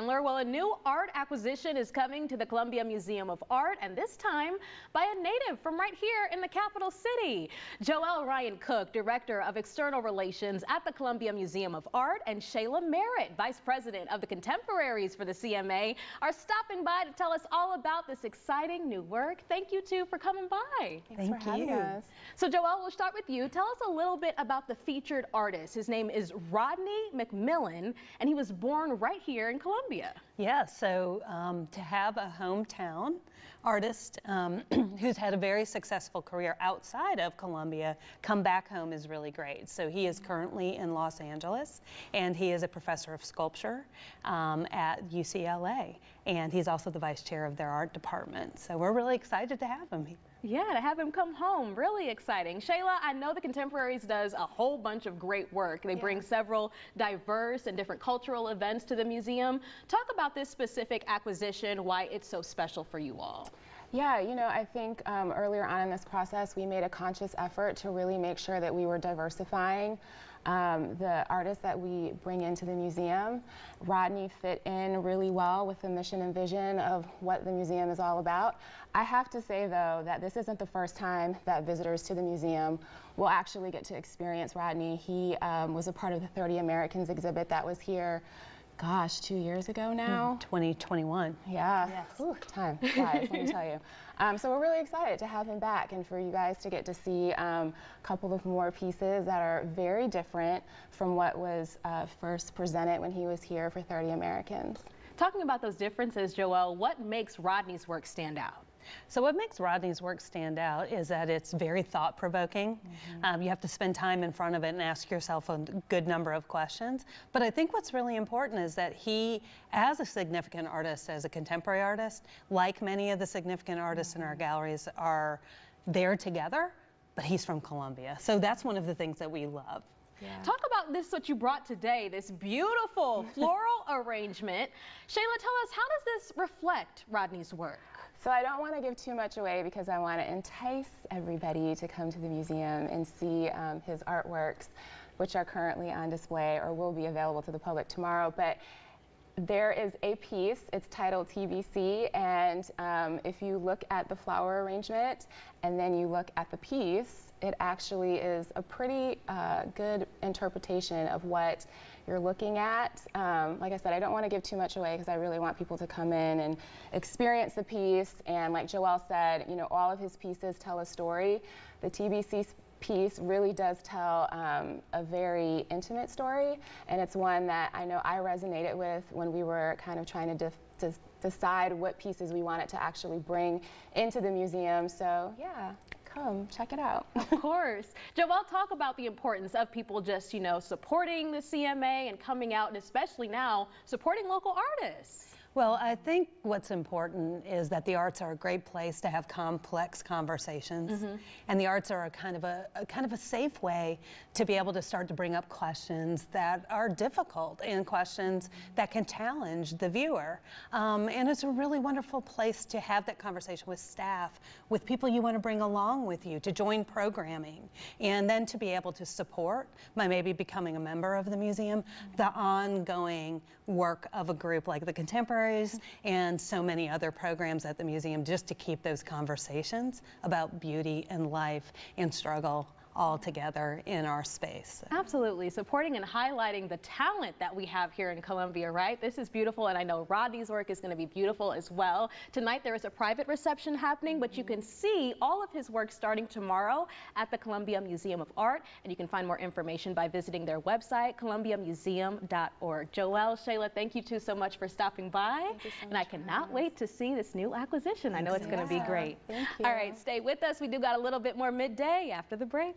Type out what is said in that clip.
Well, a new art acquisition is coming to the Columbia Museum of Art, and this time by a native from right here in the capital city. Joelle Ryan Cook, Director of External Relations at the Columbia Museum of Art, and Shayla Merritt, Vice President of the Contemporaries for the CMA, are stopping by to tell us all about this exciting new work. Thank you two for coming by. Thanks for having us. So Joelle, we'll start with you. Tell us a little bit about the featured artist. His name is Rodney McMillian, and he was born right here in Columbia. Yeah, so to have a hometown artist who's had a very successful career outside of Columbia come back home is really great. So he is currently in Los Angeles, and he is a professor of sculpture at UCLA, and he's also the vice chair of their art department. So we're really excited to have him. Yeah, to have him come home, really exciting. Shayla, I know the Contemporaries does a whole bunch of great work. They bring several diverse and different cultural events to the museum. Talk about this specific acquisition, why it's so special for you all. Yeah, you know, I think earlier on in this process, we made a conscious effort to really make sure that we were diversifying the artists that we bring into the museum. Rodney fit in really well with the mission and vision of what the museum is all about. I have to say, though, that this isn't the first time that visitors to the museum will actually get to experience Rodney. He was a part of the 30 Americans exhibit that was here, gosh, 2 years ago now. 2021. Yeah. Yes. Ooh, time flies, let me tell you. So we're really excited to have him back and for you guys to get to see a couple of more pieces that are very different from what was first presented when he was here for 30 Americans. Talking about those differences, Joelle, what makes Rodney's work stand out? So what makes Rodney's work stand out is that it's very thought-provoking. You have to spend time in front of it and ask yourself a good number of questions. But I think what's really important is that he, as a significant artist, as a contemporary artist, like many of the significant artists in our galleries, are there together, but he's from Columbia. So that's one of the things that we love. Yeah. Talk about this, what you brought today, this beautiful floral arrangement. Shayla, tell us, how does this reflect Rodney's work? So I don't want to give too much away because I want to entice everybody to come to the museum and see his artworks, which are currently on display or will be available to the public tomorrow. But there is a piece, it's titled TBC, and if you look at the flower arrangement and then you look at the piece, it actually is a pretty good interpretation of what you're looking at. Like I said, I don't want to give too much away because I really want people to come in and experience the piece. And like Joelle said, you know, all of his pieces tell a story. The TBC piece really does tell a very intimate story, and it's one that I know I resonated with when we were kind of trying to decide what pieces we wanted to actually bring into the museum. So yeah, come check it out. Of course. Joelle, talk about the importance of people just, you know, supporting the CMA and coming out, and especially now supporting local artists. Well, I think what's important is that the arts are a great place to have complex conversations, and the arts are a kind of a safe way to be able to start to bring up questions that are difficult and questions that can challenge the viewer. And it's a really wonderful place to have that conversation with staff, with people you want to bring along with you, to join programming, and then to be able to support by maybe becoming a member of the museum, the ongoing work of a group like the Contemporaries and so many other programs at the museum, just to keep those conversations about beauty and life and struggle all together in our space. Absolutely. Supporting and highlighting the talent that we have here in Columbia, right? This is beautiful, and I know Rodney's work is going to be beautiful as well. Tonight there is a private reception happening, but you can see all of his work starting tomorrow at the Columbia Museum of Art, and you can find more information by visiting their website, columbiamuseum.org. Joelle, Shayla, thank you two so much for stopping by, Thank you so much, and I cannot wait to see this new acquisition. I know it's going to be great. Thank you. All right, stay with us. We do got a little bit more midday after the break.